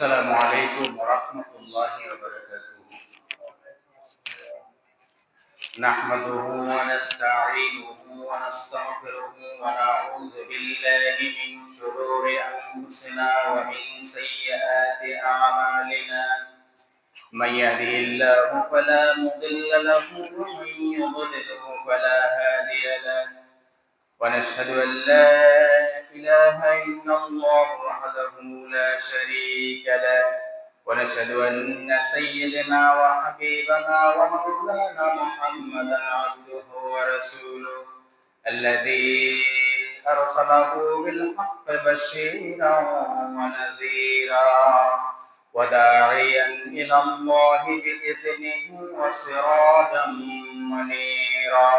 السلام عليكم ورحمة الله وبركاته. نحمده ونستعينه ونستغفره ونعوذ بالله من شرور أنفسنا ومن سيئات أعمالنا. من يهده الله فلا مضل له ومن يضلله فلا هادي له. ونشهد أن لا إله إلا الله وحده لا شريك له. ونشهد أن سيدنا وحبيبنا ومولانا محمدا عبده ورسوله الذي أرسله بالحق بشيرا ونذيرا وداعيا إلى الله بإذنه وسراجا منيرا.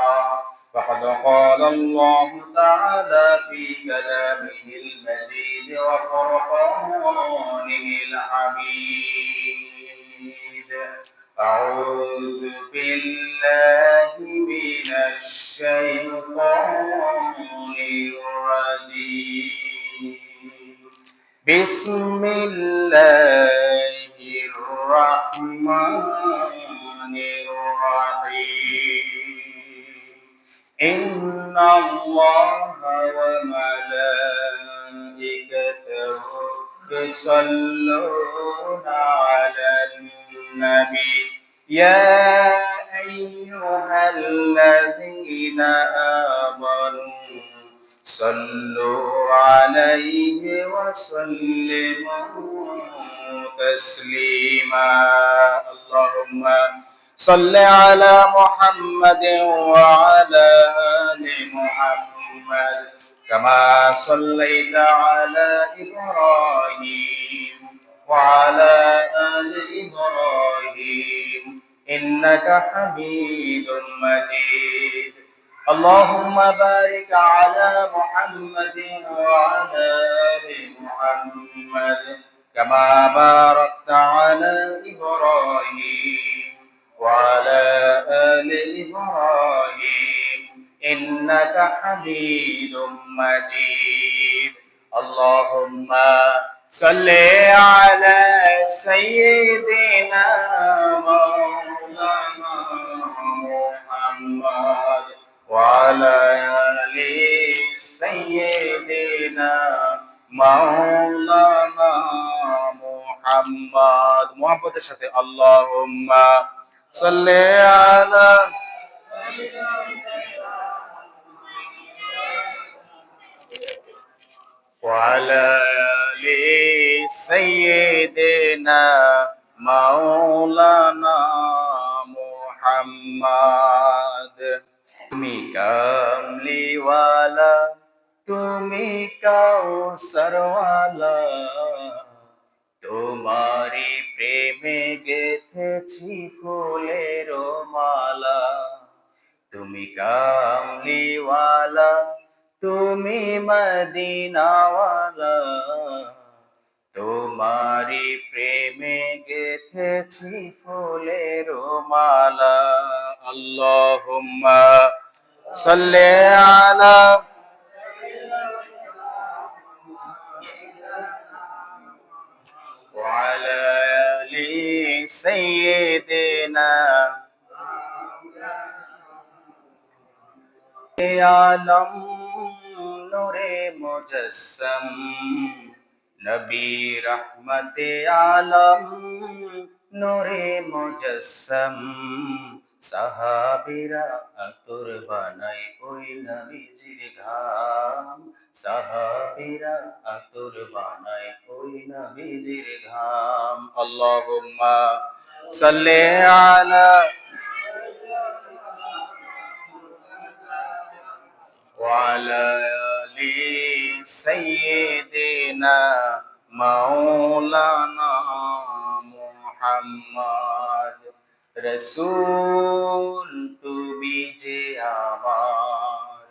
فقد قال الله تعالى في كلامه المجيد وفرقانه الحميد: أعوذ بالله من الشيطان الرجيم. بسم الله الرحمن الرحيم. إن الله وملائكته يصلون على النبي يا أيها الذين آمنوا صلوا عليه وسلموا تسليما. اللهم صل على محمد وعلى آل محمد كما صليت على إبراهيم وعلى آل إبراهيم إنك حميد مجيد. اللهم بارك على محمد وعلى آل محمد كما باركت على إبراهيم وعلى آل إبراهيم إنك حميد مجيد. اللهم صل على سيدنا مولانا محمد وعلى آل سيدنا مولانا محمد محبতের সাথে আল্লাহুম্মা সাল্লি আলা وعلى آل سيدنا مولانا محمد. তুমি কামলিওয়ালা, তুমি কাউসারওয়ালা, তোমারি প্রেমে গেথেছি ফুলের মালা। তুমি কামলিওয়ালা, তুমি মদিনাওয়ালা, তোমারি প্রেমে গেথেছি ফুলের মালা। আল্লাহুম্মা সাল্লি আলা وعلى آل سيدنا आलम नूरे मुजस्सम नबी रहमते आलम नूरे मुजस्सम সাহাবীরা আতর বানায় ওই নবীজির ঘাম। সাহাবীরা আতর বানায় ওই নবীজির ঘাম। আল্লাহুম্মা সাল্লি আলা وعلى آل سيدنا مولانا محمد. রসূল তুমি যে আমার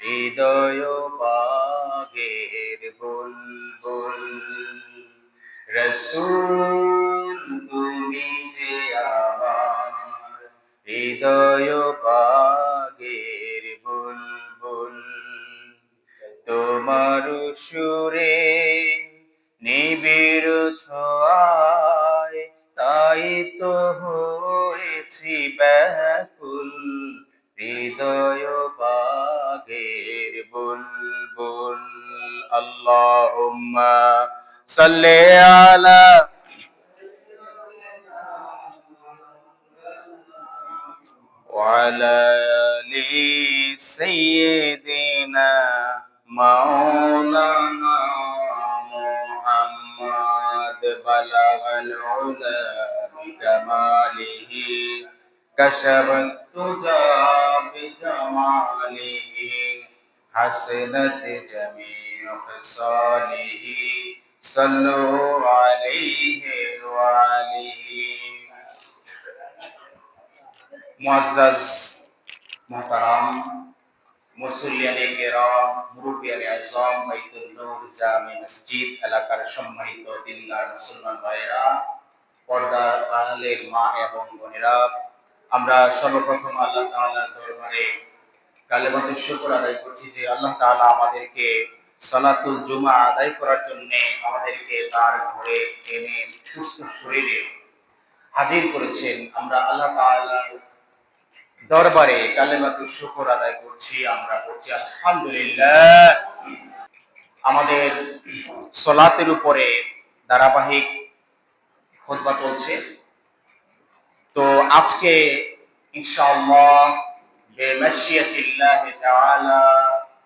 হৃদয় বাগের বুলবুল। রসূল তুমি যে আমার হৃদয় বাগের বুলবুল। তোমার সুরে নিবিড় ছোঁয়া সাল্লি আলা وعلى آل سيدنا مولانا محمد بلغ العلا بكماله كشف الدجى بجماله حسنت جميع خصاله صلوا عليه وعليه মুআজ্জাজ মুহতারাম মুসল্লিয়ানে কেরাম মুরব্বিয়ানে আযম বাইতুল নূর জামে মসজিদ এলাকার সম্মানিত দিনদার মুসলমান ভাইরা পর্দার আড়ালের মা এবং বোনেরা আমরা সর্বপ্রথম আল্লাহ তাআলার দরবারে কালেমাতুশ শুকর আদায় করছি যে আল্লাহ তাআলা আমাদেরকে সালাতুল জুমা আদায় করার জন্য আমাদেরকে তার ঘরে এনে সুস্থ শরীরে হাজির করেছেন। আমরা আল্লাহ তাআলার দরবারে কালেমাতুশ শুকর আদায় করছি, আমরা পড়ছি আলহামদুলিল্লাহ। আমাদের সালাতের উপরে ধারাবাহিক খুতবা চলছে, তো আজকে ইনশাআল্লাহ বিমাশিয়াতিল্লাহি তাআলা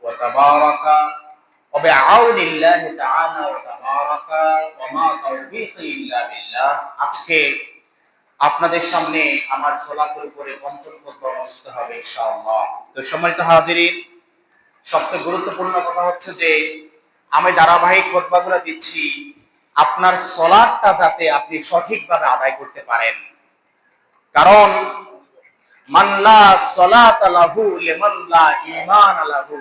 ওয়া তাবারাকা ওয়া বিআউনিল্লাহি তাআলা ওয়া তাবারাকা ওয়া মা তাওফীকি ইল্লা বিল্লাহ আজকে আপনাদের সামনে আমার সালাতের উপরে পঞ্চম খুতবা অনুষ্ঠিত হবে ইনশাআল্লাহ। তো সম্মানিত হাজিরিন, সবচেয়ে গুরুত্বপূর্ণ কথা হচ্ছে যে আমি ধারাবাহিক খুতবাগুলো দিচ্ছি আপনার সালাতটা যাতে আপনি সঠিকভাবে আদায় করতে পারেন, কারণ মান লা সালাতা লাহু লিমান লা ঈমান লাহু,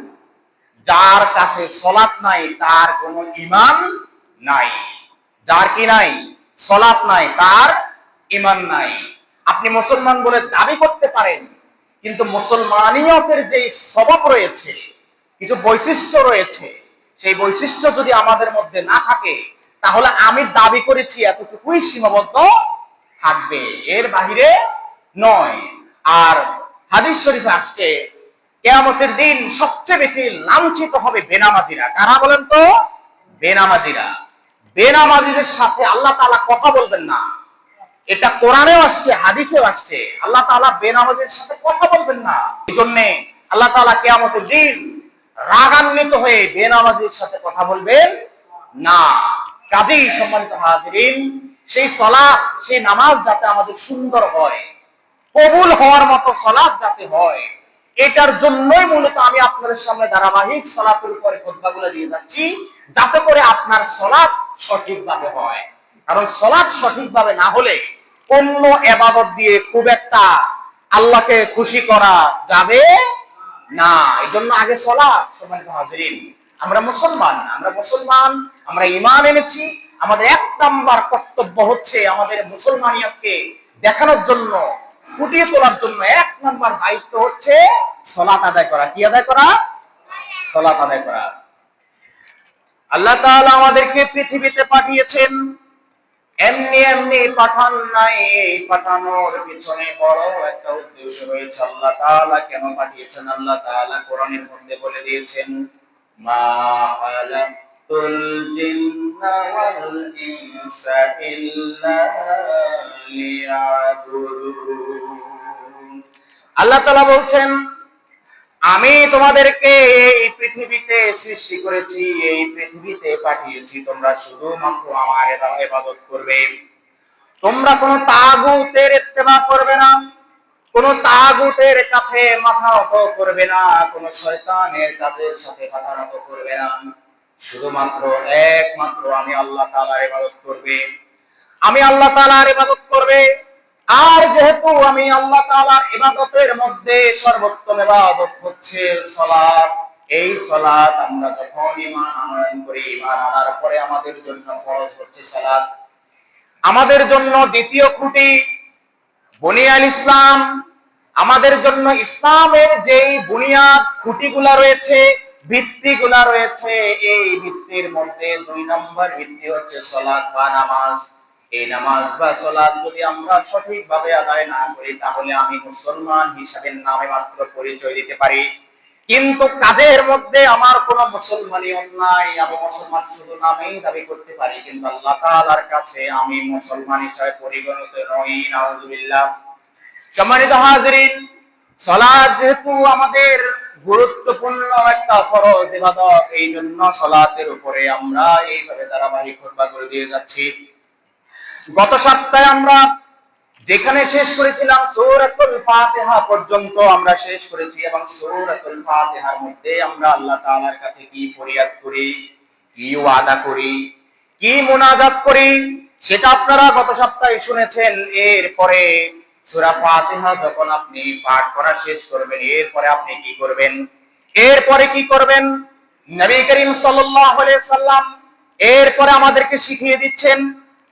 যার কাছে সালাত নাই তার কোনো ঈমান নাই। যার কি নাই? সালাত নাই, তার ঈমান নাই। আপনি মুসলমান বলে দাবি করতে পারেন, কিন্তু মুসলমানিয়তের যে স্বভাব রয়েছে, কিছু বৈশিষ্ট্য রয়েছে, সেই বৈশিষ্ট্য যদি আমাদের মধ্যে না থাকে তাহলে আমি দাবি করেছি এতটুকুই সীমাবদ্ধ থাকবে, এর বাহিরে নয়। আর হাদিস শরীফে আসছে কিয়ামতের দিন সবচেয়ে বেশি লাঞ্ছিত হবে বেনামাজিরা। কারা বলেন তো? বেনামাজিরা। বেনামাজিদের সাথে আল্লাহ তাআলা কথা বলবেন না, এটা কোরআনেও আসছে, হাদিসেও আসছে। আল্লাহ তাআলা বেনামাজিদের সাথে কথা বলবেন না, এইজন্য আল্লাহ তাআলা কিয়ামতের দিন রাগান্বিত হয়ে বেনামাজিদের সাথে কথা বলবেন না। কাজেই সম্মানিত হাজিরিন, সেই সালাত, সেই নামাজ যাতে আমাদের সুন্দর হয়, কবুল হওয়ার মতো সালাত যাতে হয়, এটার জন্যই মূলত আমি আপনাদের সামনে ধারাবাহিক সালাতের উপরে খুতবাগুলো দিয়ে যাচ্ছি, যাতে করে আপনার সালাত সঠিকভাবে হয়। কারণ সালাত সঠিকভাবে না হলে অন্য ইবাদত দিয়ে খুব একটা আল্লাহকে খুশি করা যাবে না। এইজন্য আগে সালাত। সম্মানিত হাজিরিন, আমরা মুসলমান, আমরা ঈমান এনেছি। আমাদের এক নাম্বার কর্তব্য হচ্ছে আমাদের মুসলমানিয়তকে দেখানোর জন্য, ফুটিয়ে তোলার জন্য এক নাম্বার দায়িত্ব হচ্ছে সালাত আদায় করা। কি আদায় করা? সালাত আদায় করা। আল্লাহ তাআলা আমাদেরকে পৃথিবীতে পাঠিয়েছেন, এমনি এমনি পাঠান নাই। পাঠানোর পিছনে বড় একটা উদ্দেশ্য রয়েছে। আল্লাহ তাআলা কেন পাঠিয়েছেন? আল্লাহ তাআলা কোরআনের মধ্যে বলে দিয়েছেন, মা খালাকতুল জিন্না ওয়াল ইনসা ইল্লা লিয়াবুদুন। আল্লাহ তাআলা বলছেন, আমি তোমাদেরকে এই পৃথিবীতে সৃষ্টি করেছি, এই পৃথিবীতে পাঠিয়েছি, তোমরা শুধুমাত্র আমার ইবাদত করবে। তোমরা কোনো তাগুতের ইত্তেবা করবে না, কোনো তাগুতের কাছে মাথা নত করবে না, কোনো শয়তানের কাজের সাথে মাথা নত করবে না। শুধুমাত্র একমাত্র আমি আল্লাহ তাআলার ইবাদত করবে, আমি আল্লাহ তাআলার ইবাদত করবে। আর যেহেতু আমি আল্লাহ তাআলার ইবাদতের মধ্যে সর্বোত্তম ইবাদত হচ্ছে সালাত, এই সালাত আমরা যখন ঈমান আনয়ন করি, ঈমান আনার পরে আমাদের জন্য ফরজ হচ্ছে সালাত। আমাদের জন্য দ্বিতীয় খুঁটি বুনিয়াল ইসলাম। আমাদের জন্য ইসলামের যেই বুনিয়াদ খুঁটিগুলা রয়েছে, ভিত্তিগুলা রয়েছে, এই ভিত্তির মধ্যে 2 নম্বর ভিত্তি হচ্ছে সালাত বা নামাজ। এই নামাজ বা সালাত যদি আমরা সঠিকভাবে আদায় না করি তাহলে আমি মুসলমান হিসাবে নামে মাত্র পরিচয় দিতে পারি, কিন্তু কাজের মধ্যে আমার কোনো মুসলমানিয়ত নাই। আমি মুসলমান শুধু নামেই দাবি করতে পারি, কিন্তু আল্লাহ তাআলার কাছে আমি মুসলমান হিসেবে পরিগণিত নই। নাউজুবিল্লাহ। সম্মানিত হাজিরিন, সালাত যেহেতু আমাদের গুরুত্বপূর্ণ একটা ফরজ ইবাদত, এই জন্য সালাতের উপরে আমরা এইভাবে ধারাবাহিক খুতবা করে দিয়ে যাচ্ছি। গত সপ্তাহে আমরা যেখানে শেষ করেছিলাম সূরাতুল ফাতিহা পর্যন্ত আমরা শেষ করেছি, এবং সূরাতুল ফাতিহার মধ্যে আমরা আল্লাহ তাআলার কাছে কি ফরিয়াদ করি, কি ওয়াদা করি, কি মুনাজাত করি, সেটা আপনারা গত সপ্তাহে শুনেছেন। এরপরে সূরা ফাতিহা যখন আপনি পাঠ করা শেষ করবেন, এরপরে আপনি কি করবেন? এরপরে কি করবেন? নবী করিম সাল্লাল্লাহু আলাইহি সাল্লাম এরপরে আমাদেরকে শিখিয়ে দিচ্ছেন।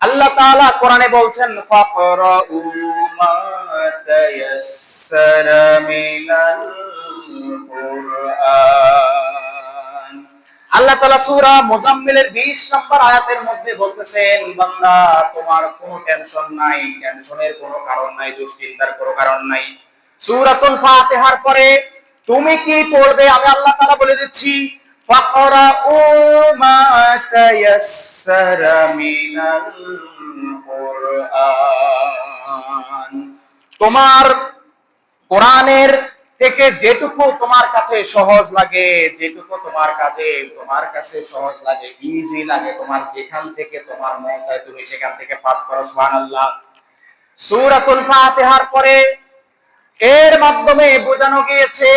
আল্লাহ তাআলা কোরআনে বলছেন, ফাকরাউ মা তায়াসসারা মিনাল কুরআন। আল্লাহ তাআলা সূরা মুজাম্মিলের 20 নম্বর আয়াতের মধ্যে বলতেছেন, বান্দা তোমার কোনো টেনশন নাই, টেনশনের কোনো কারণ নাই, দুশ্চিন্তার কোনো কারণ নাই। সূরাতুল ফাতিহার পরে তুমি কি পড়বে আমি আল্লাহ তাআলা বলে দিচ্ছি, ফাকরাউ মা তায়াসসারা মিনাল কুরআন। তোমার কোরআনের থেকে যেটুকু তোমার কাছে সহজ লাগে, যেটুকু তোমার কাছে সহজ লাগে, ইজি লাগে, তোমার যেখান থেকে তোমার মন চায় তুমি সেখান থেকে পাঠ করো। সুবহানাল্লাহ। সূরাতুল ফাতিহার পরে এর মাধ্যমে বোঝানো গিয়েছে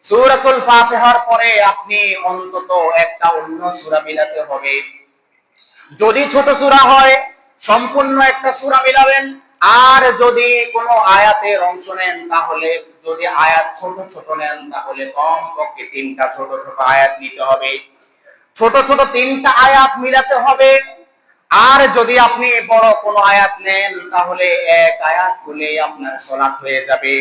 সূরাতুল ফাতিহার পরে আপনি অন্তত একটা অন্য সূরা মিলাতে হবে। যদি ছোট সূরা হয় সম্পূর্ণ একটা সূরা মিলাবেন, আর যদি কোনো আয়াতের অংশ নেন, তাহলে যদি আয়াত ছোট ছোট নেন তাহলে কমপক্ষে 3টা ছোট ছোট আয়াত নিতে হবে। ছোট ছোট 3টা আয়াত মিলাতে হবে। আর যদি আপনি বড় কোনো আয়াত নেন তাহলে এক আয়াত হলে আপনার সালাত হয়ে যাবে।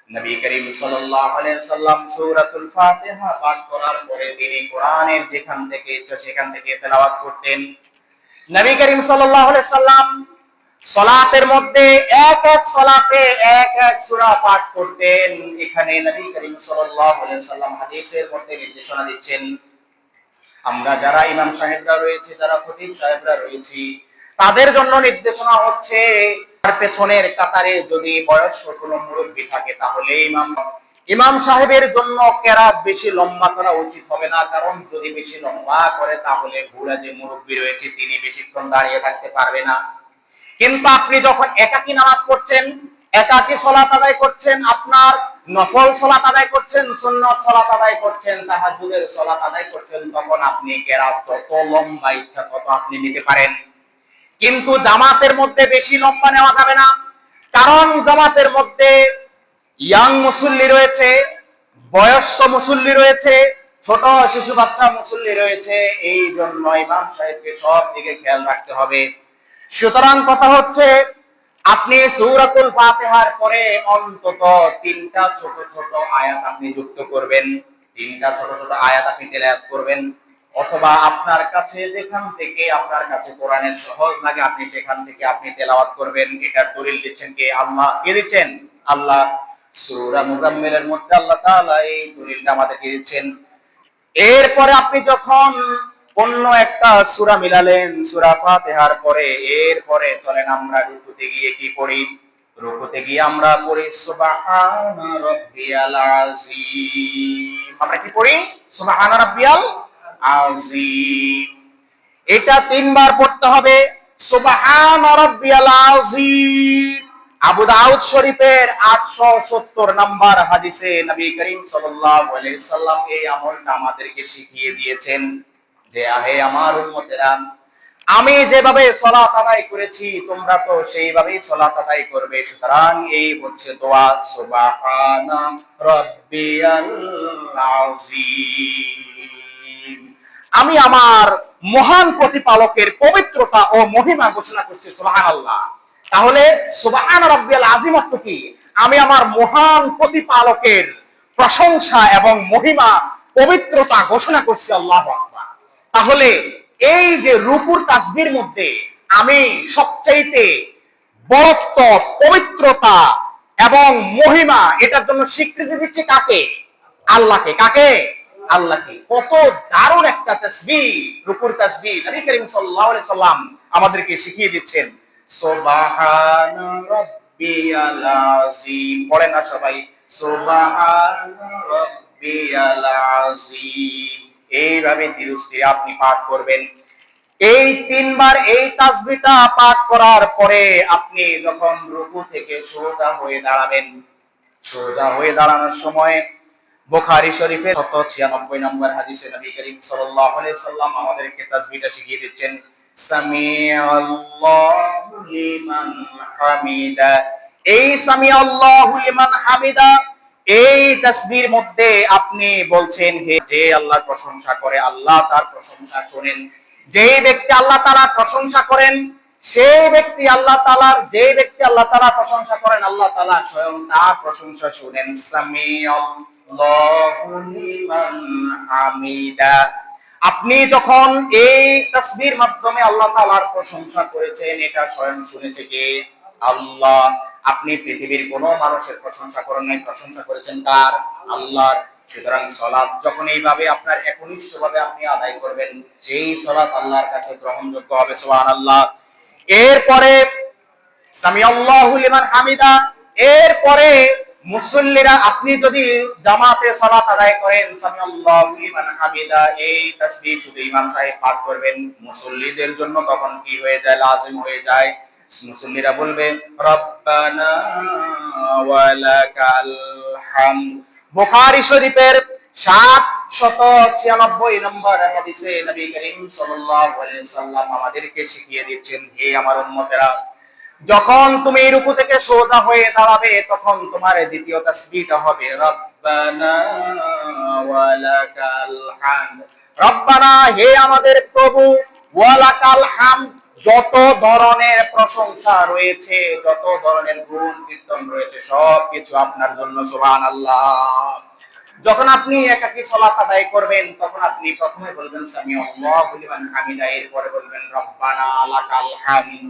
নবী করিম সাল্লাল্লাহু আলাইহি সাল্লাম সূরাতুল ফাতিহা পাঠ করার পরে তিনি কোরআনের যেখান থেকে ইচ্ছা সেখান থেকে তেলাওয়াত করতেন। নবী করিম সাল্লাল্লাহু আলাইহি সাল্লাম সালাতের মধ্যে এক এক সালাতে এক এক সূরা পাঠ করতেন। এখানে নবী করিম সাল্লাল্লাহু আলাইহি সাল্লাম হাদিসের মধ্যে নির্দেশনা দিচ্ছেন, আমরা যারা ইমাম সাহেবরা রয়েছে, যারা খতিব সাহেবরা রয়েছি, তাদের জন্য নির্দেশনা হচ্ছে তার পেছনের কাতারে যদি বয়স্ক কোনো মুরব্বী থাকে তাহলে ইমাম সাহেবের জন্য কেরাত বেশি লম্বা করা উচিত হবে না। কারণ যদি বেশি লম্বা করে তাহলে বুড়া যে মুরব্বী রয়েছে তিনি বেশিক্ষণ দাঁড়িয়ে থাকতে পারবে না। কিন্তু আপনি যখন একাকী নামাজ পড়ছেন, একাকী সালাত আদায় করছেন, আপনার নফল সালাত আদায় করছেন, সুন্নাত সালাত আদায় করছেন, তাহাজ্জুদের সালাত আদায় করছেন, তখন আপনি কেরাত যত লম্বা ইচ্ছা তত আপনি নিতে পারেন। কিন্তু জামাতের মধ্যে বেশি লম্বা নেওয়া যাবে না। কারণ জামাতের মধ্যে ইয়াং মুসল্লি রয়েছে, বয়স্ক মুসল্লি রয়েছে, ছোট শিশু বাচ্চা মুসল্লি রয়েছে। এই জন্য ইমাম সাহেবকে সব দিকে খেয়াল রাখতে হবে। সুতরাং কথা হচ্ছে আপনি সূরাতুল ফাতিহার পরে অন্তত 3টা ছোট ছোট আয়াত আপনি যুক্ত করবেন, 3টা ছোট ছোট আয়াত আপনি তেলাওয়াত করবেন, অথবা আপনার কাছে যেখান থেকে আপনার কাছে কোরআনের সহজ লাগে আপনি সেখান থেকে আপনি তেলাওয়াত করবেন। এটার দলিল দিচ্ছেন কে? আল্লাহ। কে দিচ্ছেন? আল্লাহ। সূরা মুজাম্মিলের মধ্যে আল্লাহ তাআলা এই দলিলটা আমাদেরকে দিচ্ছেন। এরপরে আপনি যখন অন্য একটা সূরা মিলালেন সূরা ফাতিহার পরে, এরপরে চলেন আমরা রুকুতে গিয়ে কি পড়ি? রুকুতে গিয়ে আমরা পড়ি সুবহানা রাব্বিয়াল আযীম। আমরা কি পড়ি? সুবহানা রাব্বিয়াল আযীম। এটা 3 বার পড়তে হবে। সুবহানা রাব্বিয়াল আযীম আবু দাউদ শরীফের 870 নম্বর হাদিসে নবী করিম সাল্লাল্লাহু আলাইহি সাল্লাম এই আমলটা আমাদেরকে শিখিয়ে দিয়েছেন যে আহে আমার উম্মতেরা, আমি যেভাবে সালাত আদায় করেছি তোমরা তো সেইভাবেই সালাত আদায় করবে। সুতরাং এই হচ্ছে দোয়া, সুবহানা রাব্বিয়াল আযীম। আমি আমার মহান প্রতিপালকের পবিত্রতা ও মহিমা ঘোষণা করছি। সুবহানাল্লাহ। তাহলে সুবহান রাব্বিয়াল আযীম অর্থ কি? আমি আমার মহান প্রতিপালকের প্রশংসা এবং মহিমা পবিত্রতা ঘোষণা করছি। আল্লাহু আকবার। তাহলে এই যে রুকুর তাসবির মধ্যে আমি সবচাইতে বড়ত্ব, পবিত্রতা এবং মহিমা এটার জন্য স্বীকৃতি দিচ্ছি কাকে? আল্লাহকে। কাকে? আল্লাহকে। কত দারুণ একটা তাসবিহ, রুকুর তাসবিহ নবী করিম সাল্লাল্লাহু আলাইহি সাল্লাম আমাদেরকে শিখিয়ে দিচ্ছেন। সুবহানা রাব্বিয়াল আযীম, পড়েন না সবাই, সুবহানা রাব্বিয়াল আযীম। এইভাবে ধীরে স্থিরে আপনি পাঠ করবেন। এই তিনবার এই তাসবিহটা পাঠ করার পরে আপনি যখন রুকু থেকে সোজা হয়ে দাঁড়াবেন, সোজা হয়ে দাঁড়ানোর সময় বুখারী শরীফের 796 নম্বর হাদিসে নবী করিম সাল্লাল্লাহু আলাইহি সাল্লাম আমাদেরকে তাসবিহটা শিখিয়ে দিচ্ছেন, সামিআল্লাহু লিমান হামিদা। এই সামিআল্লাহু লিমান হামিদা, এই তাসবিহর মধ্যে আপনি বলছেন, হে যে আল্লাহর প্রশংসা করে আল্লাহ তার প্রশংসা শোনেন। যে ব্যক্তি আল্লাহ তাআলার প্রশংসা করেন সেই ব্যক্তি আল্লাহ তাআলার, যে ব্যক্তি আল্লাহ তাআলার প্রশংসা করেন আল্লাহ তাআলা স্বয়ং তার প্রশংসা শুনেন। সামিআল্লাহু লিমান হামিদা। আপনি যখন এই তাসবিহর মাধ্যমে আল্লাহ তাআলার প্রশংসা করেছেন, এটা স্বয়ং শুনেছে কে? আল্লাহ। আপনি পৃথিবীর কোনো মানুষের প্রশংসা করেন নাই, প্রশংসা করেছেন কার? আল্লাহর। সুতরাং সালাত যখন এইভাবে আপনার একনিষ্ঠভাবে আপনি আদায় করবেন, সেই সালাত আল্লাহর কাছে গ্রহণযোগ্য হবে। সুবহানাল্লাহ। এরপরে সামিআল্লাহু লিমান হামিদা, এরপরে মুসল্লিরা, আপনি যদি জামাতে সালাত আদায় করেন, সামিআল্লাহু লিমান হামিদা এই তাসবিহ শুধু ইমাম সাহেব পাঠ করবেন, মুসল্লিদের জন্য তখন কি হয়ে যায়? লাজিম হয়ে যায়। মুসল্লিরা বলবে রব্বানা ওয়া লাকাল হামদ। বুখারী শরীফের 796 নম্বর হাদিসে নবী করিম সাল্লাল্লাহু আলাইহি সাল্লাম আমাদেরকে শিখিয়ে দিচ্ছেন, হে আমার উম্মতেরা, যখন তুমি রুকু থেকে সোজা হয়ে দাঁড়াবে তখন তোমার দ্বিতীয় তাসবিহটা হবে রব্বানা ওয়া লাকাল হামদ। রব্বানা, হে আমাদের প্রভু, ওয়া লাকাল হামদ, যত ধরনের প্রশংসা রয়েছে, যত ধরনের গুণ কীর্তন রয়েছে সবকিছু আপনার জন্য। সুবহানাল্লাহ। যখন আপনি একাকী সালাত আদায় করবেন তখন আপনি প্রথমে বলবেন সামিআল্লাহু লিমান হামিদা, এরপরে বলবেন রব্বানা লাকাল হামদ,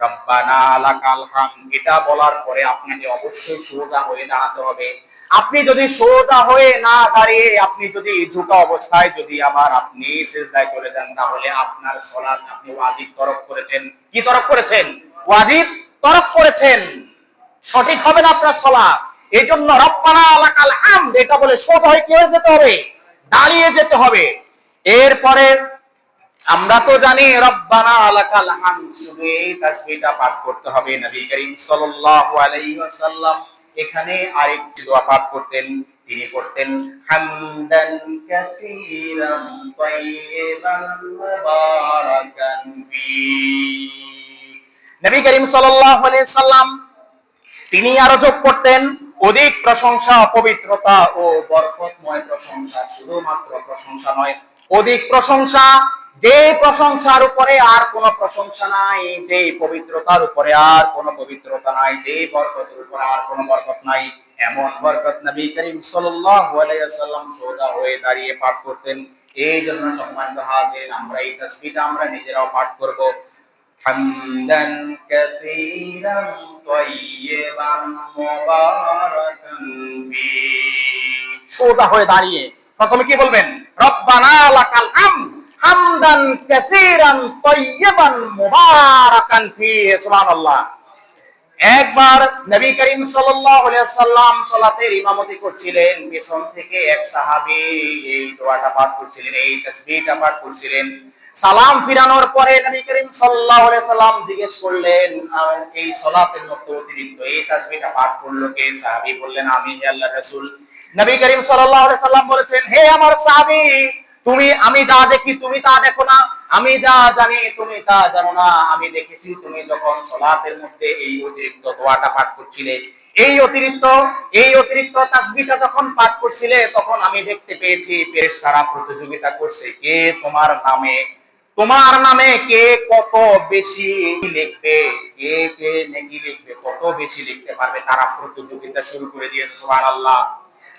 রব্বানা লাকাল হামদ। এটা বলার পরে আপনাকে অবশ্যই সোজা হয়ে দাঁড়াতে হবে। আপনি যদি সোজা হয়ে না দাঁড়িয়ে আপনি যদি ঝুঁকা অবস্থায় যদি আবার আপনি সিজদায় চলে যান, তাহলে আপনার সালাত আপনি ওয়াজিব তরক করেছেন। কি তরক করেছেন? ওয়াজিব তরক করেছেন। সঠিক হবে না আপনার সালাত। এই জন্য রব্বানা লাকাল হামদ এটা বলে সোজা হয়ে কি হয়ে যেতে হবে? দাঁড়িয়ে যেতে হবে। এরপরে আমরা তো জানি রব্বানা লাকাল হামদ, শুধু এই তাসবিহটা পাঠ করতে হবে। নবী করিম সাল্লাল্লাহু আলাইহি ওয়াসাল্লাম এখানে আরেকটি দোয়া পাঠ করতেন, তিনি পড়তেন হামদান কাসীরান তাইয়িবান মুবারাকান ফি। নবী করিম সাল্লাল্লাহু আলাইহি ওয়াসাল্লাম তিনি আরো যোগ করতেন অধিক প্রশংসা, পবিত্রতা ও বরকতময় প্রশংসা। শুধুমাত্র প্রশংসা নয়, অধিক প্রশংসা, যে প্রশংসার উপরে আর কোনো প্রশংসা নাই, যে পবিত্রতার উপরে আর কোনো পবিত্রতা নাই, যে বরকতের উপরে আর কোনো বরকত নাই, এমন বরকত নবী করিম সাল্লাল্লাহু আলাইহি ওয়াসাল্লাম সোজা হয়ে দাঁড়িয়ে পাঠ করতেন। এই জন্য সম্মানিত হাজিরিন, আমরা এই তাসবিহটা আমরা নিজেরাও পাঠ করব। হামদান কাসীরান তাইয়িবান মুবারাকান ফি। সোজা হয়ে দাঁড়িয়ে প্রথমে কি বলবেন? রব্বানা লাকাল হামদ হামদান কাসীরান তাইয়িবান মুবারাকান ফি। সুবহানাল্লাহ। একবার নবী করিম সাল্লাল্লাহু আলাইহি ওয়াসাল্লাম সালাতের ইমামতি করছিলেন, পেছন থেকে এক সাহাবী এই দোয়াটা পাঠ করছিলেন, এই তাসবিহটা পাঠ করছিলেন। সালাম ফিরানোর পরে নবী করিম সাল্লাল্লাহু আলাইহি ওয়াসাল্লাম জিজ্ঞেস করলেন, এই সালাতের মধ্যে অতিরিক্ত এই তাসবিহটা পাঠ করলো কে? সাহাবী বললেন, আমি হে আল্লাহর রাসূল। নবী করিম সাল্লাল্লাহু আলাইহি ওয়াসাল্লাম বলেছেন, হে আমার সাহাবী, আমি যা দেখি তুমি তা দেখো না, আমি যা জানি তুমি তা জানো না। আমি দেখেছি তুমি যখন সালাতের মধ্যে এই অতিরিক্ত দোয়াটা পাঠ করছিলে, এই অতিরিক্ত তাসবিহটা যখন পাঠ করছিলে, তখন আমি দেখতে পেয়েছি ফেরেশতারা প্রতিযোগিতা করছে কে তোমার নামে কে কত বেশি লিখবে, কে নেকি লিখবে, কত বেশি লিখতে পারবে, তারা প্রতিযোগিতা শুরু করে দিয়েছে। সুবহানাল্লাহ।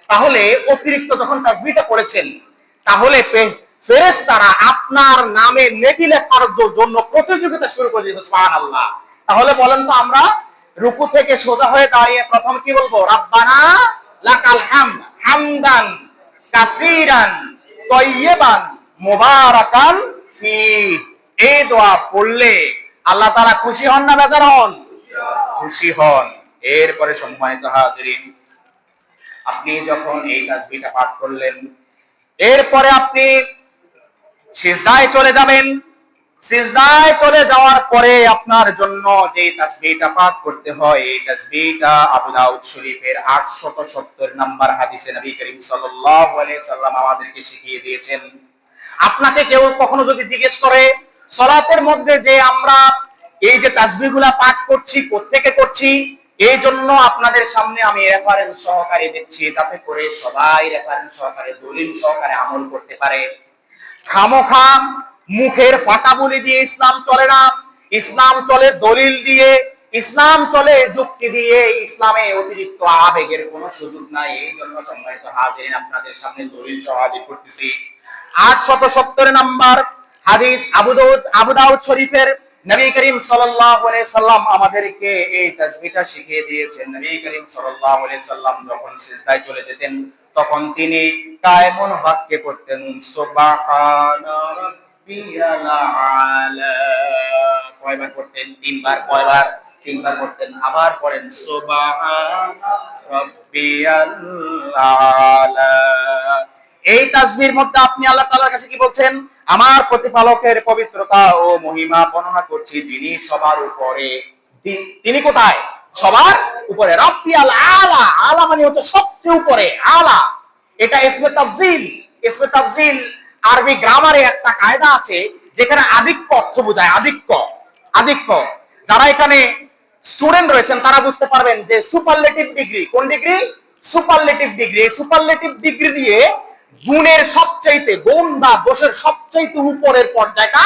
তাহলে অতিরিক্ত যখন তাসবিহটা পড়েছেন, তাহলে ফেরেশতারা আপনার নামে নেকি লেখার জন্য প্রতিযোগিতা শুরু করে দিয়েছে। সুবহানাল্লাহ। তাহলে বলেন তো, আমরা রুকু থেকে সোজা হয়ে দাঁড়িয়ে প্রথম কি বলবো? রব্বানা লাকাল হামদ হামদান কাসীরান তাইয়িবান মুবারাকান ফি। এই দোয়া পড়লে আল্লাহ তাআলা খুশি হন না বেজার হন? খুশি হন। এরপরে সম্মানিত হাজিরিন, আপনি যখন এই তাসবিহটা পাঠ করলেন, এরপরে আপনি সিজদায় চলে যাবেন। সিজদায় চলে যাওয়ার পরে আপনার জন্য যে তাসবিহটা পাঠ করতে হয়, এই তাসবিহটা আবু দাউদ শরীফের 870 নম্বর হাদিসে নবী করিম সাল্লাল্লাহু আলাইহি সাল্লাম আমাদেরকে শিখিয়ে দিয়েছেন। আপনাকে কেউ কখনো যদি জিজ্ঞেস করে সালাতের মধ্যে যে আমরা এই যে তাসবিহগুলা পাঠ করছি কোত্থেকে করছি, এই জন্য আপনাদের সামনে আমি রেফারেন্স সহকারে দিচ্ছি, যাতে করে সবাই রেফারেন্স সহকারে দলিল সহকারে আমল করতে পারে। খামোখা মুখের ফাঁকা বলি দিয়ে ইসলাম চলে না। ইসলাম চলে দলিল দিয়ে, ইসলাম চলে যুক্তি দিয়ে। ইসলামে অতিরিক্ত আবেগের কোনো সুযোগ নাই। এই জন্য সম্মানিত হাজিরিন, আপনাদের সামনে দলিল সহ হাজির করতেছি। 870 নম্বর হাদিস আবু দাউদ শরীফের নবী করিম সাল্লাল্লাহু আলাইহি সাল্লাম আমাদেরকে এই তাসবিহটা শিখিয়ে দিয়েছেন। নবী করিম সাল্লাল্লাহু আলাইহি সাল্লাম যখন সিজদায় চলে যেতেন, তখন তিনি কায়েমুন বাক্যে পড়তেন সুবহানা রাব্বিয়াল আলা। কয়বার পড়তেন? 3 বার। কয়বার? 3 বার পড়তেন। আবার পড়েন সুবহানা রাব্বিয়াল আলা। এই তাসবিহর মধ্যে আপনি আল্লাহ তাআলার কাছে কি বলছেন? আমার প্রতিপালকের পবিত্রতা ও মহিমা বর্ণনা করছি, যিনি সবার উপরে। তিনি কোথায়? সবার উপরে। রাব্বিয়াল আলা। আলা মানে হচ্ছে সবচেয়ে উপরে। আলা এটা ইসমে তাফজিল। ইসমে তাফজিল আরবি গ্রামারে একটা কায়দা আছে, যেখানে আধিক্য অর্থ বোঝায়। আধিক্য, আধিক্য। যারা এখানে স্টুডেন্ট রয়েছেন তারা বুঝতে পারবেন যে সুপারলেটিভ ডিগ্রি, কোন ডিগ্রি? Superlative degree. এই সুপারলেটিভ ডিগ্রি দিয়ে গুণের সবচাইতে, গুণ বা দোষের সবচাইতে উপরের পর্যায়টা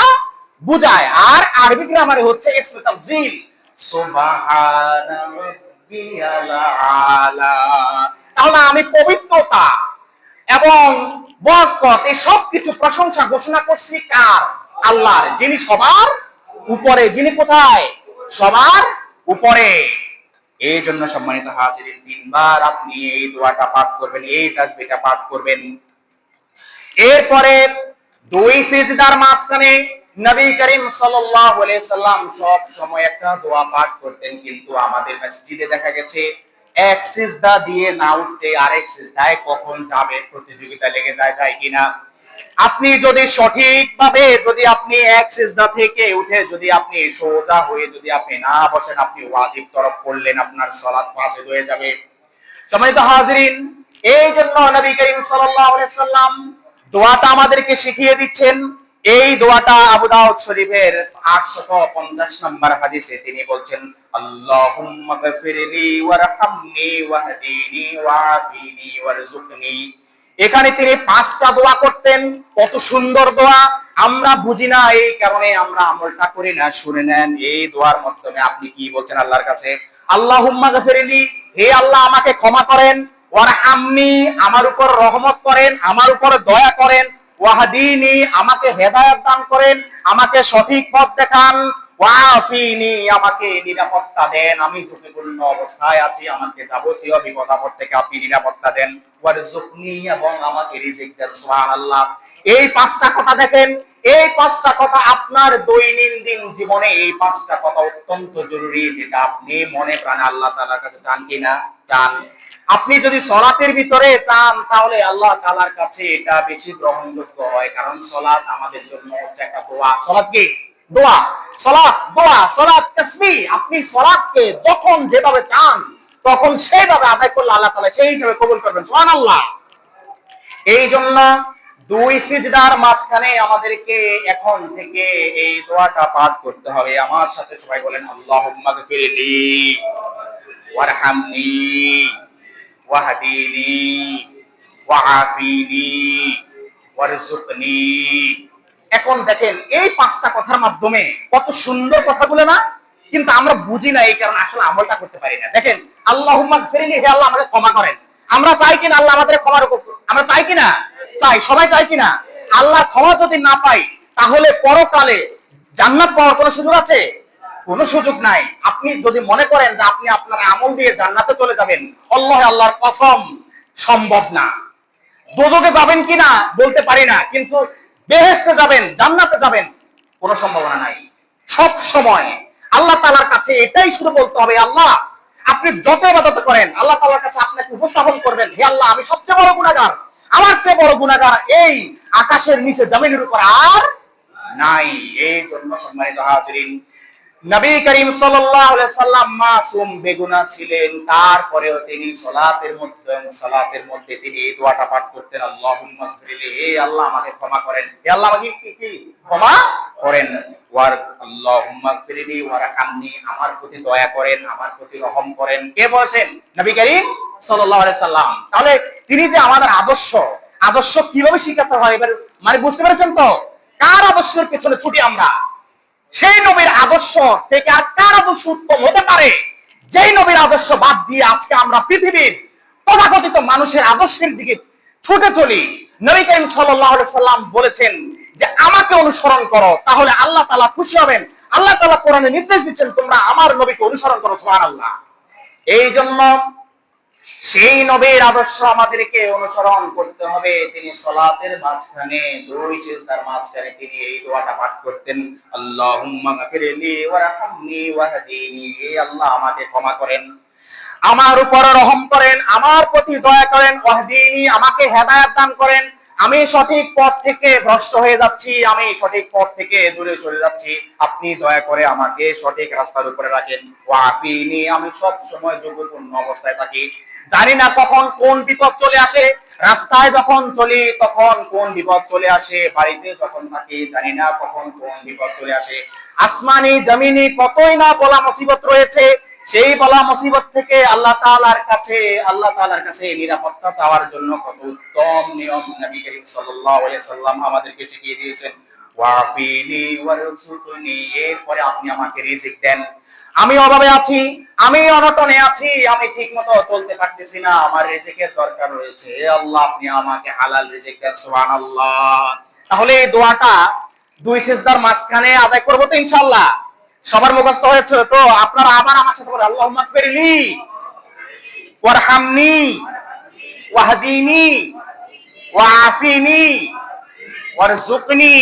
বুঝায়। আর আরবি গ্রামারে হচ্ছে ইসমে তাফজিল। সুবহানা রাব্বিয়াল আলা। তাহলে আমি পবিত্রতা এবং বরকত এই সবকিছু প্রশংসা ঘোষণা করছি কার? আল্লাহর, যিনি সবার উপরে। যিনি কোথায়? সবার উপরে। এই জন্য সম্মানিত হাজিরিন, 3 বার আপনি এই দোয়াটা পাঠ করবেন, এই তাসবিহটা পাঠ করবেন। এরপরে 2 সিজদার মাঝখানে নবী করিম সাল্লাল্লাহু আলাইহি সাল্লাম সব সময় একটা দোয়া পাঠ করতেন, কিন্তু আমাদের মসজিদে দেখা গেছে এক সিজদা দিয়ে না উঠতে আরেক সিজদায় কখন যাবে প্রতিযোগিতা লেগে যায় কিনা। আপনি যদি সঠিকভাবে যদি আপনি এক সিজদা থেকে উঠে যদি আপনি সোজা হয়ে যদি আপনি না বসেন, আপনি ওয়াজিব তরফ করলেন, আপনার সালাত ফাসিদ হয়ে যাবে। সম্মানিত হাজিরিন, এই জন্য নবী করিম সাল্লাল্লাহু আলাইহি সাল্লাম দোয়াটা আমাদেরকে শিখিয়ে দিচ্ছেন। এই দোয়াটা আবু দাউদ শরীফের 850 নম্বর হাদিসে তিনি বলছেন, আল্লাহুম্মা গফিরলি ওয়ারহামনি ওয়াহদিনি ওয়াআফিনি ওয়ারযুকনি। এখানে তিনি 5টা দোয়া করতেন। কত সুন্দর দোয়া! আমরা বুঝি না, এই কারণে আমরা আমলটা করি না। শুনে নেন, এই দোয়ার মাধ্যমে আপনি কি বলছেন আল্লাহর কাছে? আল্লাহুম্মা গফিরলি, হে আল্লাহ আমাকে ক্ষমা করেন। ওয়ারহামনি, আমার উপর রহমত করেন, আমার উপর দয়া করেন। ওয়াহদিনি, আমাকে হেদায়েত দান করেন, আমাকে সঠিক পথ দেখান। ওয়াআফিনি, আমাকে নিরাপত্তা দেন। আমি ঝুঁকিপূর্ণ অবস্থায় আছি, আমাকে যাবতীয় বিপদ আপদ থেকে আপনি নিরাপত্তা দেন। ওয়ারযুকনি, এবং আমাকে রিজিক দেন। সুবহানাল্লাহ। এই 5টা কথা দেখেন, এই 5টা কথা আপনার দৈনন্দিন জীবনে, এই 5টা কথা অত্যন্ত জরুরি, যেটা আপনি মনে প্রাণে আল্লাহ তাআলার কাছে চান কিনা? চান। আপনি যদি সালাতের ভিতরে চান, তাহলে আল্লাহ তাআলার কাছে এটা বেশি গ্রহণযোগ্য হয়, কারণ সালাত আমাদের জন্য হচ্ছে একটা দোয়া। সালাত কি? দোয়া। সালাত দোয়া, সালাত তাসবিহ। আপনি সালাতকে যখন যেভাবে চান তখন সেইভাবে আদায় করলে আল্লাহ তাআলা সেই হিসেবে কবুল করবেন। সুবহানাল্লাহ। এই জন্য 2 সিজদার মাঝখানে আমাদেরকে এখন থেকে এই দোয়াটা পাঠ করতে হবে। আমার সাথে সবাই বলেন, আল্লাহুম্মা গফিরলি ওয়ারহামনি ওয়াহদিনি ওয়াআফিনি ওয়ারযুকনি। এখন দেখেন, এই 5টা কথার মাধ্যমে কত সুন্দর কথাগুলো না, কিন্তু আমরা বুঝি না, এই কারণে আসলে আমলটা করতে পারি না। দেখেন, আল্লাহুম্মা গফিরলি, হে আল্লাহ আমাকে ক্ষমা করেন। আমরা চাই কিনা আল্লাহ আমাদের ক্ষমার? আমরা চাই কিনা? চাই। সবাই চাই কিনা? আল্লাহ ক্ষমা যদি না পাই, তাহলে পরকালে জান্নাত পাওয়ার কোনো সুযোগ আছে? কোনো সুযোগ নাই। আপনি যদি মনে করেন যে আপনি আপনার আমল দিয়ে জান্নাতে চলে যাবেন, আল্লাহর কসম, সম্ভব না। দোজখে যাবেন কিনা বলতে পারি না, কিন্তু বেহেশতে যাবেন, জান্নাতে যাবেন কোনো সম্ভাবনা নাই। সব সময় আল্লাহ তাআলার কাছে এটাই শুধু বলতে হবে, আল্লাহ আপনি যত ইবাদত করেন, আল্লাহ তাআলার কাছে আপনাকে উপস্থাপন করবেন, হে আল্লাহ আমি সবচেয়ে বড় গুনাহগার, আমার চেয়ে বড় গুনাহগার এই আকাশের নিচে জমিনের উপর আর নাই। এই জন্য সম্মানিত হাজিরিন, নবী করিম সাল্লাল্লাহু আলাইহি সাল্লাম মাসুম বেগুনাহ ছিলেন, তারপরেও তিনি সালাতের মধ্যে তিনি এই দোয়াটা পাঠ করতেন, আল্লাহুম্মা গফিরলি, হে আল্লাহ আমাকে ক্ষমা করেন, হে আল্লাহ আমাকে কি ক্ষমা করেন, ওয়ার আল্লাহুম্মা গফিরলি ওয়ারহামনি, আমার প্রতি দয়া করেন, আমার প্রতি রহম করেন। কে বলেছেন? নবী করিম সাল্লাল্লাহু আলাইহি সাল্লাম। তাহলে তিনি যে আমাদের আদর্শ কিভাবে শিখাতে হয়, এবার মানে বুঝতে পেরেছেন তো? কার আদর্শের পেছনে ছুটি আমরা? সেই নবীর আদর্শ থেকে আর কার আদর্শ উত্তম হতে পারে? যেই নবীর আদর্শ বাদ দিয়ে আজকে আমরা পৃথিবীর তথাকথিত মানুষের আদর্শের দিকে ছুটে চলি। নবী করিম সাল্লাল্লাহু আলাইহি সাল্লাম বলেছেন যে আমাকে অনুসরণ করো, তাহলে আল্লাহ তাআলা খুশি হবেন। আল্লাহ তাআলা কোরআনে নির্দেশ দিচ্ছেন তোমরা আমার নবীকে অনুসরণ করো, সুবহানাল্লাহ। এই জন্য সেই নবীর আদর্শ আমাদেরকে অনুসরণ করতে হবে। তিনি সালাতের মাঝখানে, দুই সিজদার মাঝখানে তিনি এই দোয়াটা পাঠ করতেন, আল্লাহুম্মা গফিরলি ওয়ারহামনি ওয়াহদিনি, হে আল্লাহ আমাকে ক্ষমা করেন, আমার উপর রহম করেন, আমার প্রতি দয়া করেন, ওয়াহদিনি আমাকে হেদায়েত দান করেন, আমি সঠিক পথ থেকে ভ্রষ্ট হয়ে যাচ্ছি, আমি সঠিক পথ থেকে দূরে সরে যাচ্ছি, আপনি দয়া করে আমাকে সঠিক রাস্তার উপরে রাখেন, ওয়াফিনি আমি সব সময় যোগ্যপূর্ণ অবস্থায় থাকি, জানি না কখন কোন বিপদ চলে আসে, রাস্তায় যখন চলি তখন কোন বিপদ চলে আসে, বাড়িতে যখন থাকি জানি না কখন কোন বিপদ চলে আসে, আসমানি জমিনি কতই না বলা মুসিবত রয়েছে, সেই বলা মুসিবত থেকে আল্লাহ তাআলার কাছে নিরাপত্তা চাওয়ার জন্য কত উত্তম নিয়ম নবী করিম সাল্লাল্লাহু আলাইহি সাল্লাম আমাদেরকে শিখিয়ে দিয়েছেন। ওয়াফিনি ওয়ারযুকনি, এরপরে আপনি আমাকে রিজিক দেন, আমি অভাবে আছি, আমি অনটনে আছি, আমি ঠিকমতো চলতে পারতেছি না, আমার রিজিকের দরকার রয়েছে, হে আল্লাহ আপনি আমাকে হালাল রিজিক দেন, সুবহানাল্লাহ। তাহলে এই দোয়াটা দুই সিজদার মাঝখানে আদায় করব তো ইনশাআল্লাহ। সবার মুখস্থ হয়েছে তো? আপনারা আবার আমার সাথে বলেন, আল্লাহুম্মা গফিরলি ওয়ারহামনি ওয়াহদিনি ওয়াআফিনি ওয়ারযুকনি।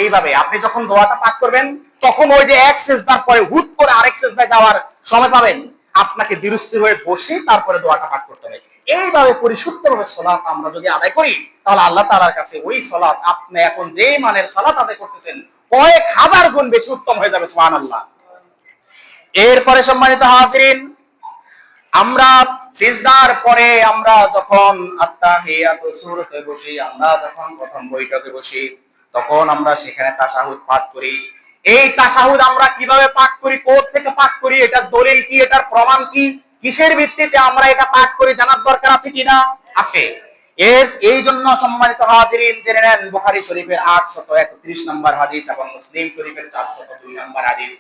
এইভাবে আপনি যখন দোয়াটা পাঠ করবেন তখন ওই যে এক সিজদার পরে হুট করে আরেক সিজদায় যাওয়ার সময় পাবেন, আপনাকে ধীরস্থির হয়ে বসে তারপরে দোয়াটা পাঠ করতে হবে। এইভাবে পরিশুদ্ধভাবে সালাত আমরা যদি আদায় করি তাহলে আল্লাহ তাআলার কাছে ওই সালাত আপনি এখন যে মানের সালাত আদায় করতেছেন কয়েক হাজার গুণ বেশি উত্তম হয়ে যাবে, সুবহানাল্লাহ। এরপরে সম্মানিত হাজিরিন, আমরা সিজদার পরে আমরা যখন আত্তাহিয়াতু সূরাতে বসি, আমরা যখন প্রথম বৈঠকে বসি তখন আমরা সেখানে তাশাহুদ পাঠ করি। এই তাশাহুদ আমরা কিভাবে পাঠ করি, কোথা থেকে পাঠ করি, এটার দলিল কি, এটার প্রমাণ কি, কিসের ভিত্তিতে আমরা এটা পাঠ করি জানার দরকার আছে কিনা? আছে। এই জন্য সম্মানিত হাজিরিন জেনে নেন, বুখারী শরীফের 831 নম্বর হাদিস এবং মুসলিম শরীফের 402 নম্বর হাদিস।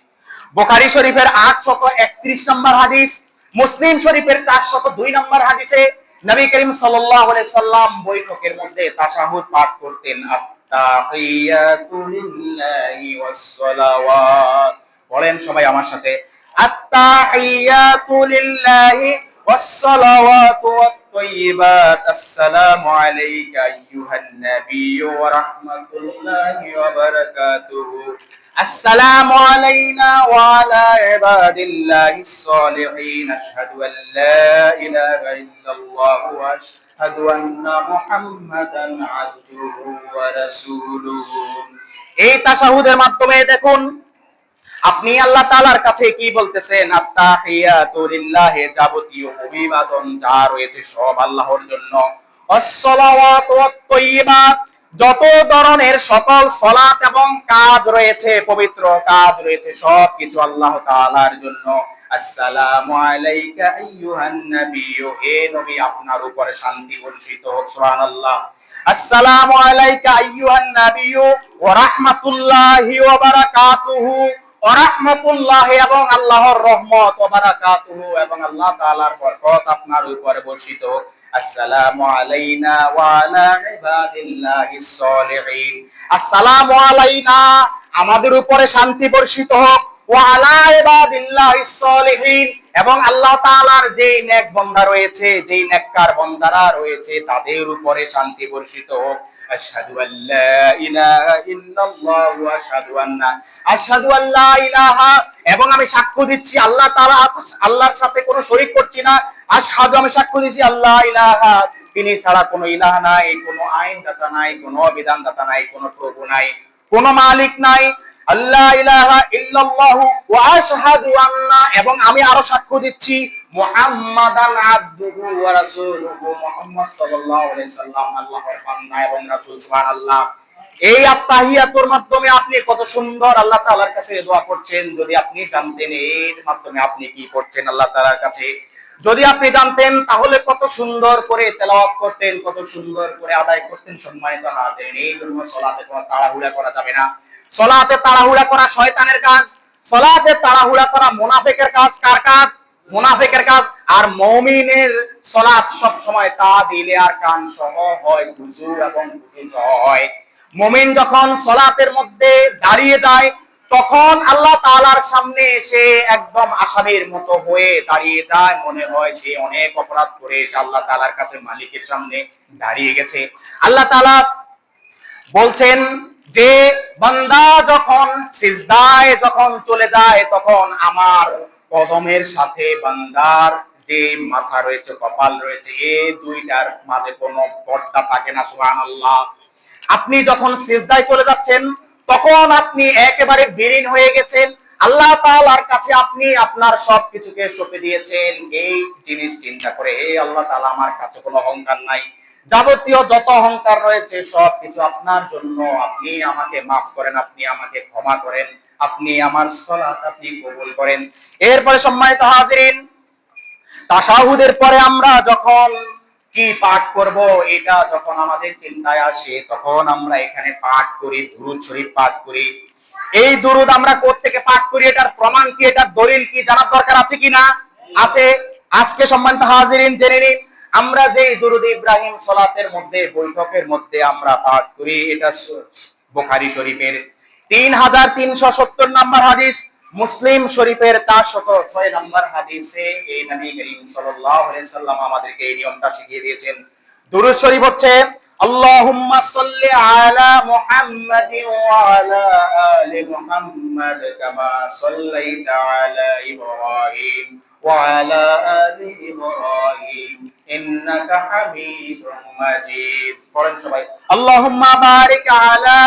বুখারী শরীফের 831 নম্বর হাদিস, মুসলিম শরীফের 402 নম্বর হাদিসে নবী করিম সাল্লাল্লাহু আলাইহি সাল্লাম বৈঠকের মধ্যে তাশাহুদ পাঠ করতেন, আত্তাহিয়াতু লিল্লাহি ওয়াস সালাওয়াত। বলেন সবাই আমার সাথে, আত্তাহিয়াতু লিল্লাহি ওয়াস সালাওয়াতু ওয়াত তাইয়্যিবাত, আসসালামু আলাইকা আইয়ুহান নাবিয়্যু ওয়া রাহমাতুল্লাহি ওয়া বারাকাতুহু, আসসালামু আলাইনা ওয়া আলা ইবাদিল্লাহিস সালিহিন, আশহাদু আল লা ইলাহা ইল্লাল্লাহ ওয়া আশহাদু আন্না মুহাম্মাদান আবদুহু ওয়া রাসূলুহু। এই তাশাহুদের মাধ্যমে দেখুন আপনি আল্লাহ তাআলার কাছে কি বলতেছেন, আত্তাহিয়াতু লিল্লাহি, যাবতীয় অভিবাদন যা রয়েছে সব আল্লাহর জন্য, আস-সালাওয়াতু ওয়াত তাইয়্যিবাত, যত ধরনের সকল সালাত এবং কাজ রয়েছে, পবিত্র কাজ রয়েছে, সব কিছু আল্লাহ তাআলার জন্য। আসসালামু আলাইকা আইয়ুহান নাবিয়্যু, হে নবী আপনার উপরে শান্তি বর্ষিত হোক, সুবহানাল্লাহ। আসসালামু আলাইকা আইয়ুহান নাবিয়্যু ওয়া রাহমাতুল্লাহি ওয়া বারাকাতুহু, ওয়া রাহমাতুল্লাহি এবং আল্লাহর রহমত, ওয়া বারাকাতুহু এবং আল্লাহ তাআলার বরকত আপনার উপরে বর্ষিত হোক। আসসালামু আলাইনা ওয়া আলা ইবাদিল্লাহিস সালিহিন, আসসালামু আলাইনা আমাদের উপরে শান্তি বর্ষিত হোক, ওয়া আলা ইবাদিল্লাহিস সালিহিন এবং আল্লাহ তাআলার যেই নেক বান্দা রয়েছে, যেই নেককার বান্দারা রয়েছে তাদের উপরে শান্তি বর্ষিত হোক। আশহাদু আল্লা ইলাহা ইল্লাল্লাহ ওয়া আশহাদু আল্লা ইলাহা, এবং আমি সাক্ষ্য দিচ্ছি আল্লাহ তাআলা, আল্লাহর সাথে কোনো শরীক করছি না। আশহাদু, আমি সাক্ষ্য দিচ্ছি আল্লাহ ইলাহা, তিনি ছাড়া কোনো ইলাহ নাই, কোনো আইনদাতা নাই, কোনো বিধানদাতা নাই, কোনো প্রভু নাই, কোনো মালিক নাই। আল্লাহ ইলাহা ইল্লাল্লাহু ওয়া আশহাদু আন্না, এবং আমি আরো সাক্ষ্য দিচ্ছি মুহাম্মাদান আবদুহু ওয়া রাসূলুহু, মুহাম্মদ সাল্লাল্লাহু আলাইহি সাল্লাম আল্লাহর বান্দা এবং রাসূল। সুবহানাল্লাহ। এই আত্তাহিয়াতুর মাধ্যমে আপনি কত সুন্দর আল্লাহ তাআলার কাছে দোয়া করছেন। যদি আপনি জানতেন এর মাধ্যমে আপনি কি করছেন আল্লাহ তাআলার কাছে, যদি আপনি জানতেন তাহলে কত সুন্দর করে তেলাওয়াত করতেন, কত সুন্দর করে আদায় করতেন। সম্মানিত হাজিরিন, এই জন্য সালাতে কোনো তাড়াহুড়া করা যাবে না। সালাতে তাড়াহুড়া করা শয়তানের কাজ, সালাতে তাড়াহুড়া করা মুনাফিকের কাজ। কার কাজ? মুনাফিকের কাজ। আর মুমিনের সালাত সব সময় তাদিলে আর কান সহ হয়, খুশু এবং খুশু সহ হয়। মুমিন যখন সালাতের মধ্যে দাঁড়িয়ে যায় তখন আল্লাহ তাআলার সামনে সে একদম আসামির মতো হয়ে দাঁড়িয়ে যায়, মনে হয় সে অনেক অপরাধ করে এসে আল্লাহ তাআলার কাছে মালিকের সামনে দাঁড়িয়ে গেছে। আল্লাহ তাআলা বলছেন যে বান্দা যখন সিজদায় যখন চলে যায় তখন আমার কদমের সাথে বান্দার যে মাথা রয়েছে, কপাল রয়েছে, এই দুইটার মাঝে কোনো পর্দা থাকে না। সুবহানাল্লাহ। আপনি যখন সিজদায় চলে যাচ্ছেন তখন আপনি একেবারে বিলীন হয়ে গেছেন আল্লাহ তাআলার কাছে, আপনি আপনার সবকিছুকে সঁপে দিয়েছেন এই জিনিস চিন্তা করে, হে আল্লাহ তাআলা আমার কাছে কোনো অহংকার নাই, যাবতীয় যত অহংকার রয়েছে সবকিছু আপনার জন্য, আপনি আমাকে মাফ করেন, আপনি আমাকে ক্ষমা করেন, আপনি আমার সালাত আপনি কবুল করেন। এরপরে সম্মানিত হাজিরিন, তাশাহুদের পরে আমরা যখন কি পাঠ করব এটা যখন আমাদের চিন্তায় আসে তখন আমরা এখানে পাঠ করি, দুরূদ শরীফ পাঠ করি। এই দুরূদ আমরা কোত্থেকে পাঠ করি, এটার প্রমাণ কি, এটার দলিল কি জানার দরকার আছে কিনা? আছে। আজকে সম্মানিত হাজিরিন জেনে নিন, আমরা যে দুরূদ ইব্রাহিম সালাতের মধ্যে বৈঠকের মধ্যে আমরা পাঠ করি, এটা বুখারী শরীফের 3370 নম্বর হাদিস, মুসলিম শরীফের 406 নম্বর হাদিসে এই নবী করিম সাল্লাল্লাহু আলাইহি সাল্লাম আমাদেরকে এই নিয়মটা শিখিয়ে দিয়েছেন। দুরূদ শরীফ হচ্ছে আল্লাহুম্মা সাল্লি আলা মুহাম্মাদিন ওয়া আলা আলি মুহাম্মাদ কামা সাল্লাইতা আলা ইব্রাহিম ওয়া আলা আলি ইব্রাহিম ইন্নাকা হামিদুম মাজিদ। পড়েন সবাই, আল্লাহুম্মা বারিক আলা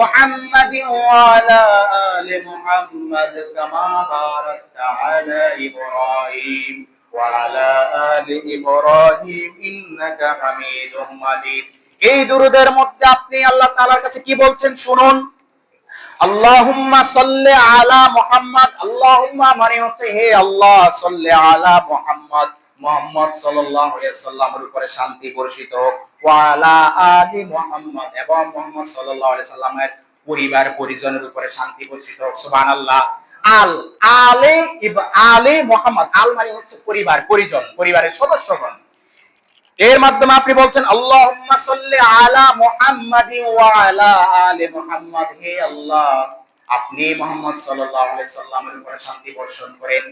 محمد وعلى آل محمد كما باركت على إبراهيم وعلى آل إبراهيم إنك حميد مجيد। এই দুরূদের মধ্যে আপনি আল্লাহ তাআলার কাছে কি বলছেন শুনুন। আল্লাহুম্মা সাল্লি আলা মুহাম্মাদ, আল্লাহুম্মা মানে হচ্ছে হে আল্লাহ, সাল্লি আলা মুহাম্মাদ, মুহাম্মদ সাল্লাল্লাহু আলাইহি সাল্লামের উপরে শান্তি বর্ষিত হোক, ওয়া আলা আলি মুহাম্মাদ, এবং মুহাম্মদ সাল্লাল্লাহু আলাইহি সাল্লামের পরিবার পরিজনের উপরে শান্তি বর্ষিত হোক। সুবহানাল্লাহ। আলে মুহাম্মদ, আল মানে হচ্ছে পরিবার, পরিজন, পরিবারের সদস্যগণ। এর মাধ্যমে আপনি বলছেন আল্লাহুম্মা সাল্লি আলা মুহাম্মাদিন ওয়া আলা আলি মুহাম্মাদ, হে আল্লাহ আপনি মুহাম্মদ সাল্লাল্লাহু আলাইহি সাল্লামের উপরে শান্তি বর্ষণ করেন।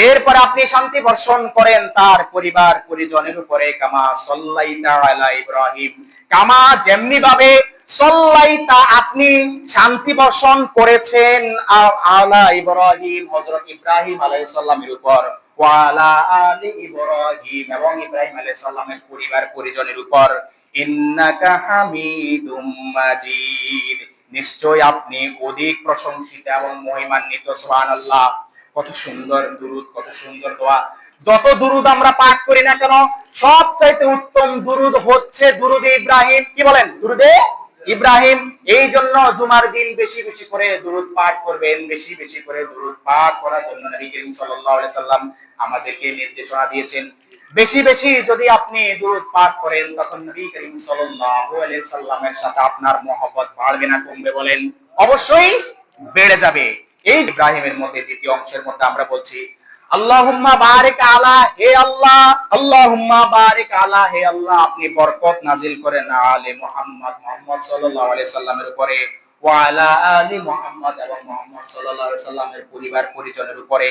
এরপর আপনি শান্তি বর্ষণ করেন তার পরিবার পরিজনের উপরে, কামা সাল্লাইতা আলা ইব্রাহিম, কামা যেমনি ভাবে সাল্লাইতা আপনি শান্তি বর্ষণ করেছেন আলা ইব্রাহিম, হযরত ইব্রাহিম আলাইহিস সালামের উপর, ওয়া আলা আলি ইব্রাহিম, এবং ইব্রাহিম আলাইহিস সালামের পরিবার পরিজনের উপর, ইন্নাকা হামিদুম মাজিদ, নিশ্চয় আপনি অধিক প্রশংসিত এবং মহিমান্বিত। সুবহানাল্লাহ। কত সুন্দর দুরূদ, কত সুন্দর দোয়া। যত দুরূদ আমরা পাঠ করি না কেন সবচাইতে উত্তম দুরূদ হচ্ছে দুরূদে ইব্রাহিম। কি বলেন? দুরূদে ইব্রাহিম। এই জন্য জুমার দিন বেশি বেশি করে দুরূদ পাঠ করবেন, বেশি বেশি করে দুরূদ পাঠ করার জন্য নবী করিম সাল্লাল্লাহু আলাইহি সাল্লাম আমাদেরকে নির্দেশনা দিয়েছেন। বেশি বেশি যদি আপনি দুরূদ পাঠ করেন তখন নবী করিম সাল্লাল্লাহু আলাইহি সাল্লামের সাথে আপনার মহব্বত বাড়বে না কমবে? বলেন, অবশ্যই বেড়ে যাবে। এই ইব্রাহিমের মধ্যে দ্বিতীয় অংশের মধ্যে আমরা বলছি আল্লাহুম্মা বারিক আলা, হে আল্লাহ, আল্লাহুম্মা বারিক আলা, হে আল্লাহ আপনি বরকত নাজিল করেন আলে মুহাম্মদ, মুহাম্মদ সাল্লাল্লাহু আলাইহি সাল্লামের উপরে, ওয়া আলা আলি মুহাম্মদ, এবং মুহাম্মদ সাল্লাল্লাহু আলাইহি সাল্লামের পরিবার পরিজনের উপরে,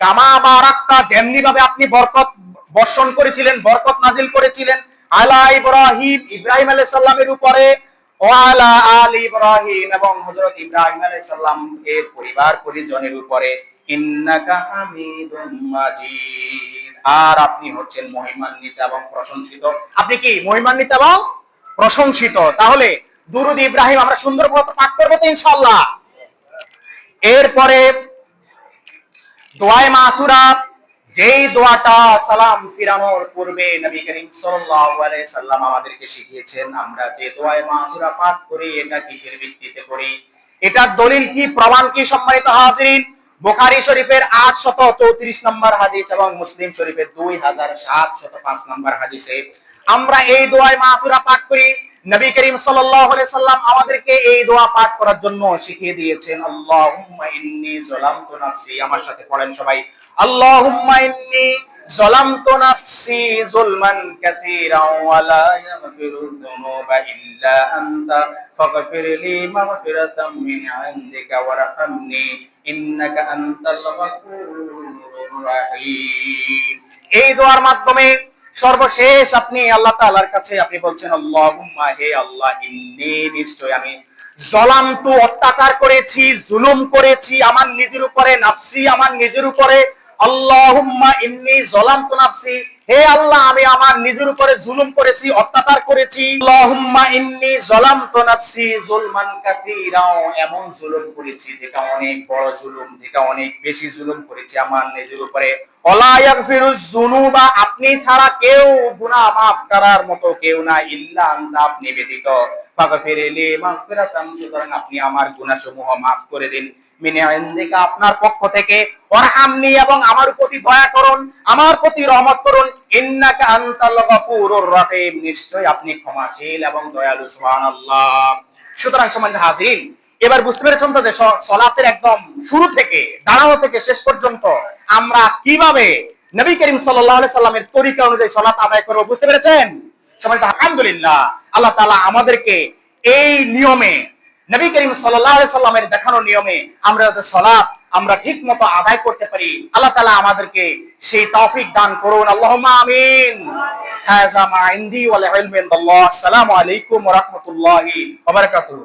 কামা বারাকতা, যেমনি ভাবে আপনি বরকত বর্ষণ করেছিলেন, বরকত নাজিল করেছিলেন আলা ইব্রাহিম, ইব্রাহিম আলাইহিস সালামের উপরে, ওয়া আলা আলি ইব্রাহিম, এবং হযরত ইব্রাহিম আলাইহিস সালাম এর পরিবার পরিজনের উপরে, ইন্নাকা হামিদুম মাজিদ, আর আপনি হচ্ছেন মহিমান্বিত এবং প্রশংসিত। আপনি কি মহিমান্বিত এবং প্রশংসিত। তাহলে দুরূদ ইব্রাহিম আমরা সুন্দরভাবে পাঠ করব তো ইনশাআল্লাহ। এরপরে দোয়ায়ে মাসুরা, যেই দোয়াটা সালাম ফিরানোর পূর্বে নবী করিম সাল্লাল্লাহু আলাইহি সাল্লাম আমাদেরকে শিখিয়েছেন, আমরা যে দোয়ায়ে মাসুরা পাঠ করি এটা কিসের ভিত্তিতে করি, এটার দলিল কি, প্রমাণ কি? সম্মানিত হাজিরিন, বুখারী শরীফের 834 নম্বর হাদিস এবং মুসলিম শরীফের 2705 নম্বর হাদিসে আমরা এই দোয়ায়ে মাসুরা পাঠ করি। নবী করিম সাল্লাল্লাহু আলাইহি সাল্লাম আমাদেরকে এই দোয়া পাঠ করার জন্য শিখিয়ে দিয়েছেন। আল্লাহুম্মা ইন্নী যালামতু নাফসি, আমার সাথে পড়েন সবাই, আল্লাহুম্মা ইন্নী যালামতু নাফসি যুলমান কাসীরান ওয়া লা ইয়াগফিরুয যুনুবা ইল্লা আনতা ফাগফিরলি মাগফিরাতাম মিন ইনদিকা ওয়ারহামনি ইন্নাকা আনতাল গফুরুর রাহিম। এই দোয়ার মাধ্যমে সর্বশেষ আপনি আল্লাহ তাআলার কাছে আপনি বলছেন, আল্লাহুম্মা, হে আল্লাহ, ইন্নী, নিশ্চয় আমি, যালামতু, অত্যাচার করেছি, জুলুম করেছি আমার নিজের উপরে, নাফসি, আমার নিজের উপরে, আল্লাহুম্মা ইন্নী যালামতু নাফসি, হে আল্লাহ, আমি আমার নিজের উপরে জুলুম করেছি, অত্যাচার করেছি। আল্লাহুম্মা ইন্নী যালামতু নাফসি যুলমান কাসীরা, এমন জুলুম করেছি যেটা অনেক বড় জুলুম, যেটা অনেক বেশি জুলুম করেছি আমার নিজের উপরে। ওয়ালা ইয়াগফিরুয যুনুবা, আপনি ছাড়া কেউ গুনাহ মাফ করার মতো কেউ নাই, ইল্লা আনতা, আপনি ব্যতীত, ফাগফিরলি মাগফিরাতাম, সুতরাং আপনি আমার গুনাহসমূহ মাফ করে দিন, মিন ইনদিকা, আপনার পক্ষ থেকে, ওয়ারহামনি, এবং আমার প্রতি দয়া করুন, আমার প্রতি রহমত করুন, ইন্নাকা আনতাল গফুরুর রহিম, নিশ্চয় আপনি ক্ষমাশীল এবং দয়ালু। সুবহানাল্লাহ। সুতরাং সম্মানিত হাজিরিন, এবার বুঝতে পেরেছেন তো যে সালাতের একদম শুরু থেকে, দাঁড়ানো থেকে শেষ পর্যন্ত আমরা কিভাবে নবী করিম সাল্লাল্লাহু আলাইহি সাল্লামের তরিকা অনুযায়ী সালাত আদায় করব, বুঝতে পেরেছেন? সম্মানিত, আলহামদুলিল্লাহ, আল্লাহ তাআলা আমাদেরকে এই নিয়মে, নবী করিম সাল্লাল্লাহু আলাইহি সাল্লামের দেখানো নিয়মে আমরা যাতে সালাত আমরা ঠিকমতো আদায় করতে পারি, আল্লাহ তাআলা আমাদেরকে সেই তৌফিক দান করুন। আল্লাহুম্মা আমিন। হাযা মা ইনদি ওয়াল ইলমু ইনদাল্লাহ। আসসালামু আলাইকুম ওয়া রাহমাতুল্লাহি ওয়া বারাকাতুহু।